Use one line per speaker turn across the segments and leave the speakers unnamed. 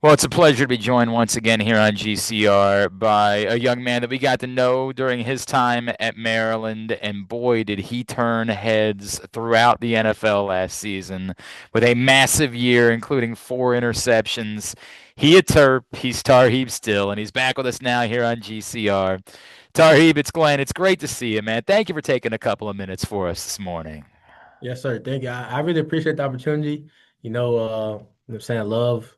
Well, it's a pleasure to be joined once again here on GCR by a young man that we got to know during his time at Maryland, and boy, did he turn heads throughout the NFL last season with a massive year, including 4 interceptions. He a Terp, he's Tarheeb Still, and he's back with us now here on GCR. Tarheeb, it's Glenn. It's great to see you, man. Thank you for taking a couple of minutes for us this morning.
Yes, sir. Thank you. I really appreciate the opportunity. I'm saying I love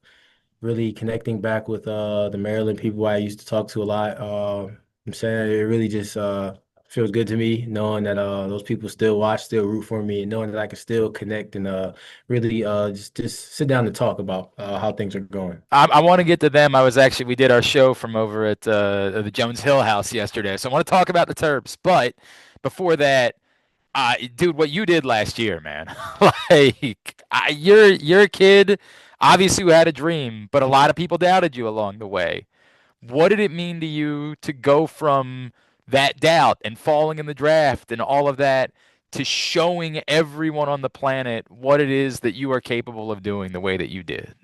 really connecting back with the Maryland people I used to talk to a lot. I'm saying it really just feels good to me knowing that those people still watch, still root for me, and knowing that I can still connect and really just sit down and talk about how things are going.
I want to get to them. We did our show from over at the Jones Hill House yesterday, so I want to talk about the Terps. But before that, dude, what you did last year, man, you're a kid, obviously who had a dream, but a lot of people doubted you along the way. What did it mean to you to go from that doubt and falling in the draft and all of that to showing everyone on the planet what it is that you are capable of doing the way that you did?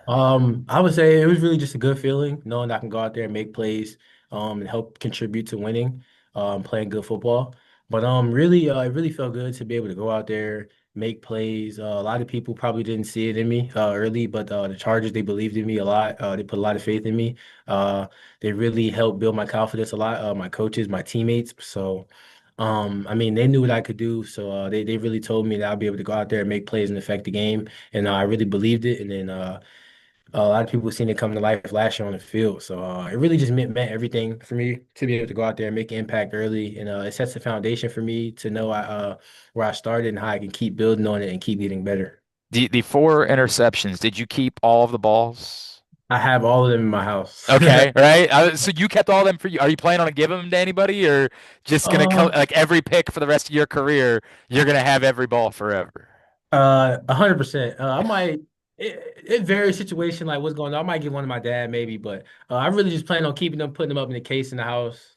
I would say it was really just a good feeling knowing I can go out there and make plays, and help contribute to winning, playing good football. But really, it really felt good to be able to go out there, make plays. A lot of people probably didn't see it in me early, but the Chargers, they believed in me a lot. They put a lot of faith in me. Uh, they really helped build my confidence a lot. My coaches, my teammates. So, I mean, they knew what I could do. So they really told me that I'll be able to go out there and make plays and affect the game, and I really believed it. And then a lot of people seen it come to life last year on the field. So it really just meant everything for me to be able to go out there and make an impact early. And it sets the foundation for me to know where I started and how I can keep building on it and keep getting better.
The 4 interceptions, did you keep all of the balls?
I have all of them in my house.
Okay, right. So you kept all of them for you. Are you planning on giving them to anybody, or just gonna
Uh,
like every pick for the rest of your career? You're gonna have every ball forever.
100%. I might. It varies situation like what's going on. I might give one to my dad maybe, but I really just plan on keeping them, putting them up in the case in the house.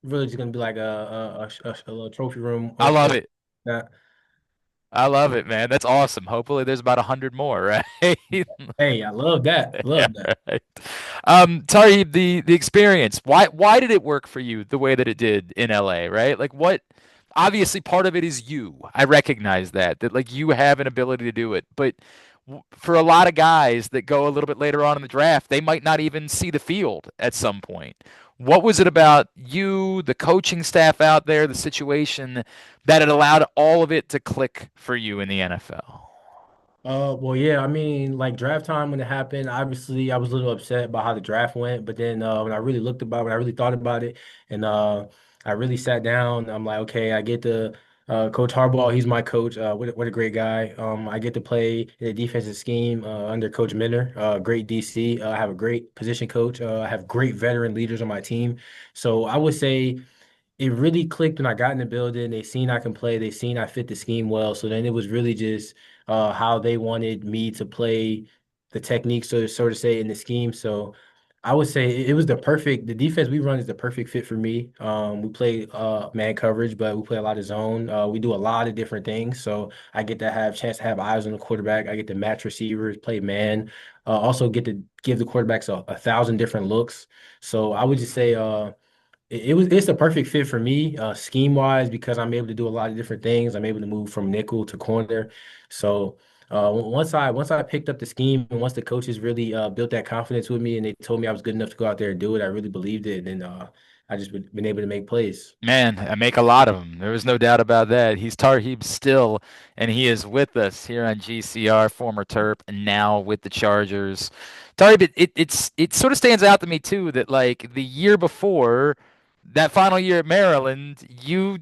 Really just gonna be like a little trophy room
I
or
love it.
that.
I love it, man. That's awesome. Hopefully, there's about 100 more, right?
Hey, I love that.
Yeah,
Love that.
right. Tari, the experience. Why did it work for you the way that it did in LA, right? Like what? Obviously, part of it is you. I recognize that like you have an ability to do it, but for a lot of guys that go a little bit later on in the draft, they might not even see the field at some point. What was it about you, the coaching staff out there, the situation that it allowed all of it to click for you in the NFL?
Well, yeah, I mean, like draft time when it happened, obviously I was a little upset about how the draft went, but then when I really thought about it, and I really sat down, I'm like, okay, I get to Coach Harbaugh, he's my coach. What a great guy. I get to play in a defensive scheme under Coach Minner, great DC. I have a great position coach. I have great veteran leaders on my team. So I would say it really clicked when I got in the building. They seen I can play. They seen I fit the scheme well. So then it was really just how they wanted me to play the technique, so to say, in the scheme. So I would say it was the defense we run is the perfect fit for me. We play man coverage, but we play a lot of zone. We do a lot of different things. So I get to have chance to have eyes on the quarterback. I get to match receivers, play man. Also get to give the quarterbacks a thousand different looks. So I would just say it's a perfect fit for me, scheme wise, because I'm able to do a lot of different things. I'm able to move from nickel to corner. So once I picked up the scheme and once the coaches really built that confidence with me and they told me I was good enough to go out there and do it, I really believed it, and I just been able to make plays.
Man, I make a lot of them. There was no doubt about that. He's Tarheeb Still, and he is with us here on GCR, former Terp, and now with the Chargers. Tarheeb, it sort of stands out to me too that like the year before, that final year at Maryland, you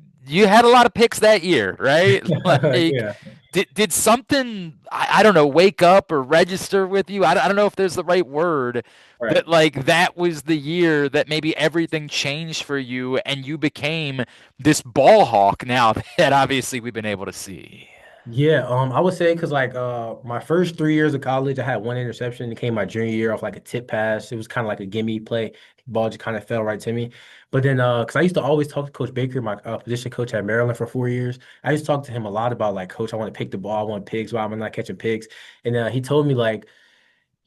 had a lot of picks that year, right? Like,
Yeah,
did something I don't know wake up or register with you? I don't know if there's the right word,
right.
that like that was the year that maybe everything changed for you and you became this ball hawk now that obviously we've been able to see.
Yeah, I would say because like my first 3 years of college, I had one interception. It came my junior year off like a tip pass. It was kind of like a gimme play. Ball just kind of fell right to me. But then because I used to always talk to Coach Baker, my position coach at Maryland for 4 years. I used to talk to him a lot about like, Coach, I want to pick the ball, I want pigs, why am I not catching pigs? And he told me like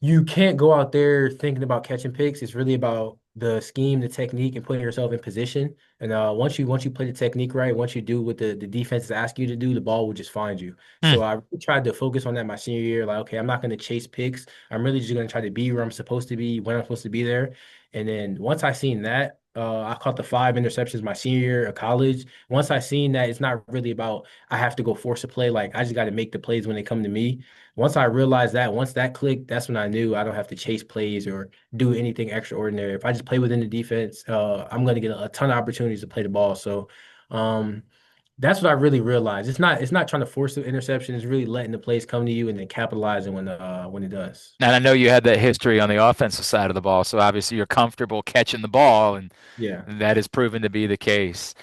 you can't go out there thinking about catching picks. It's really about the scheme, the technique, and putting yourself in position. And once you play the technique right, once you do what the defense is asking you to do, the ball will just find you. So
Hmm.
I really tried to focus on that my senior year. Like, okay, I'm not going to chase picks. I'm really just going to try to be where I'm supposed to be when I'm supposed to be there. And then once I seen that, I caught the 5 interceptions my senior year of college. Once I seen that, it's not really about I have to go force a play. Like I just got to make the plays when they come to me. Once I realized that, once that clicked, that's when I knew I don't have to chase plays or do anything extraordinary. If I just play within the defense, I'm going to get a ton of opportunities to play the ball. So, um, that's what I really realized. It's not trying to force the interception. It's really letting the plays come to you and then capitalizing when it does.
And I know you had that history on the offensive side of the ball, so obviously you're comfortable catching the ball, and
Yeah.
that has proven to be the case.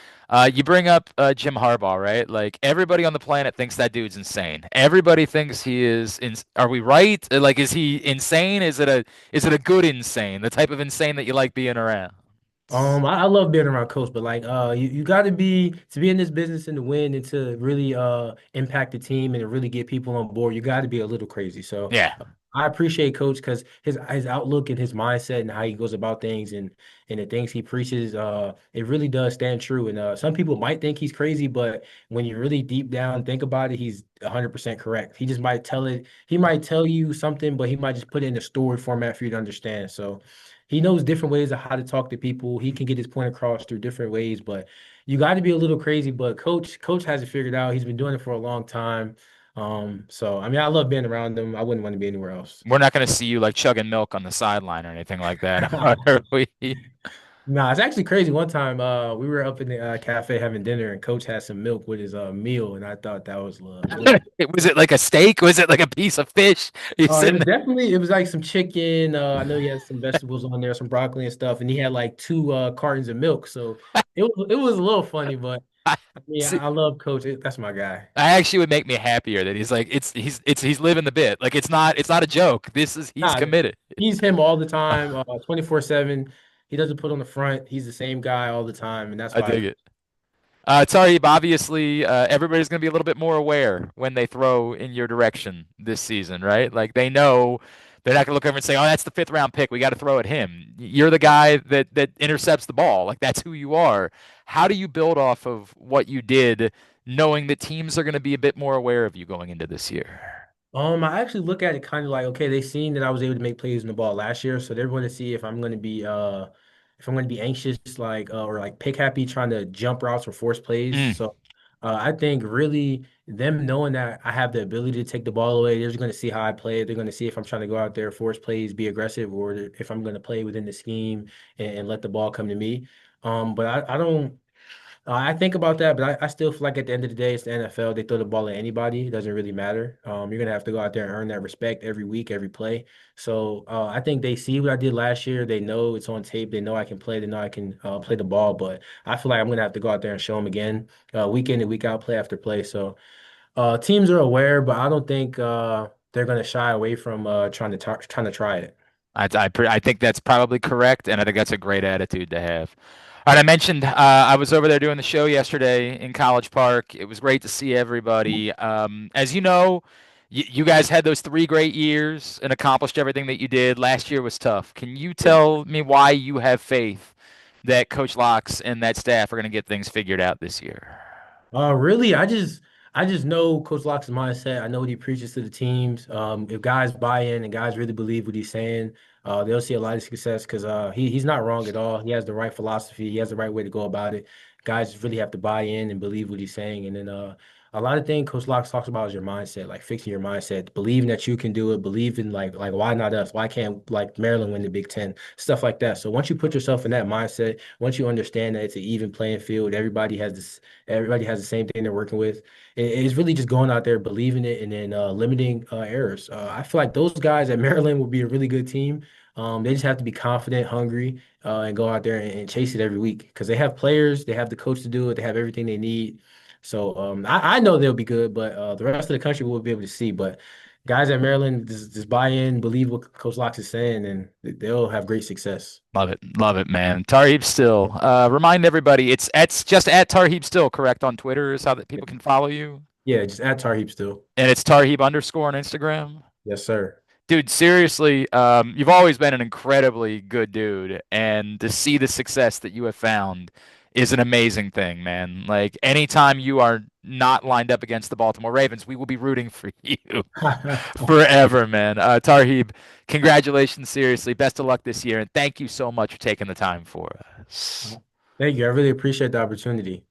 You bring up Jim Harbaugh, right? Like everybody on the planet thinks that dude's insane. Everybody thinks he is. Are we right? Like, is he insane? Is it a good insane? The type of insane that you like being around?
I love being around coach, but like you got to be in this business and to win and to really impact the team and to really get people on board, you got to be a little crazy. So
Yeah.
I appreciate coach because his outlook and his mindset and how he goes about things and the things he preaches, it really does stand true. And some people might think he's crazy, but when you really deep down think about it, he's 100% correct. He just might tell it, he might tell you something, but he might just put it in a story format for you to understand. So he knows different ways of how to talk to people. He can get his point across through different ways, but you got to be a little crazy. But coach has it figured out. He's been doing it for a long time. So I mean, I love being around him. I wouldn't want to be anywhere else.
We're not going to see you like chugging milk on the sideline or anything like that, are we?
Nah, it's actually crazy. One time, we were up in the cafe having dinner, and Coach had some milk with his meal, and I thought that was a little.
Was it like a steak? Was it like a piece of fish? He's
It
sitting
was definitely it was like some chicken. I know he had some vegetables on there, some broccoli and stuff, and he had like two cartons of milk. So it was a little funny, but I mean,
there.
I love Coach. That's my guy.
I actually would make me happier that he's like he's living the bit. Like it's not a joke. He's
Nah,
committed.
he's him all the time, 24/7. He doesn't put on the front. He's the same guy all the time, and that's
I
why.
dig it. Tareeb, obviously, everybody's going to be a little bit more aware when they throw in your direction this season, right? Like they know they're not going to look over and say, "Oh, that's the fifth round pick. We got to throw at him." You're the guy that intercepts the ball. Like that's who you are. How do you build off of what you did, knowing that teams are going to be a bit more aware of you going into this year?
I actually look at it kind of like, okay, they seen that I was able to make plays in the ball last year, so they're going to see if I'm going to be anxious like or like pick happy trying to jump routes or force plays.
Mm.
So I think really them knowing that I have the ability to take the ball away, they're just going to see how I play. They're going to see if I'm trying to go out there, force plays, be aggressive, or if I'm going to play within the scheme and let the ball come to me. But I don't. I think about that, but I still feel like at the end of the day, it's the NFL. They throw the ball at anybody. It doesn't really matter. You're gonna have to go out there and earn that respect every week, every play. So I think they see what I did last year. They know it's on tape. They know I can play. They know I can play the ball. But I feel like I'm gonna have to go out there and show them again, week in and week out, play after play. So teams are aware, but I don't think they're gonna shy away from trying to try it.
I think that's probably correct, and I think that's a great attitude to have. All right, I mentioned I was over there doing the show yesterday in College Park. It was great to see everybody. As you know, you guys had those 3 great years and accomplished everything that you did. Last year was tough. Can you
Yeah.
tell me why you have faith that Coach Locks and that staff are going to get things figured out this year?
Really, I just know Coach Lock's mindset. I know what he preaches to the teams. If guys buy in and guys really believe what he's saying, they'll see a lot of success because he's not wrong at all. He has the right philosophy. He has the right way to go about it. Guys just really have to buy in and believe what he's saying. And then a lot of things Coach Locke talks about is your mindset, like fixing your mindset, believing that you can do it, believe in like why not us? Why can't like Maryland win the Big Ten? Stuff like that. So once you put yourself in that mindset, once you understand that it's an even playing field, everybody has the same thing they're working with. It's really just going out there, believing it, and then limiting errors. I feel like those guys at Maryland will be a really good team. They just have to be confident, hungry, and go out there and chase it every week because they have players, they have the coach to do it, they have everything they need. So I know they'll be good, but the rest of the country will be able to see. But guys at Maryland just buy in, believe what Coach Locke is saying, and they'll have great success.
Love it, man. Tarheeb Still. Remind everybody, it's just at Tarheeb Still, correct? On Twitter is how that people can follow you,
Yeah, just add Tarheeb still.
and it's Tarheeb underscore on Instagram.
Yes, sir.
Dude, seriously, you've always been an incredibly good dude, and to see the success that you have found is an amazing thing, man. Like anytime you are not lined up against the Baltimore Ravens, we will be rooting for you forever, man. Tarheeb, congratulations, seriously. Best of luck this year, and thank you so much for taking the time for us.
Thank you. I really appreciate the opportunity.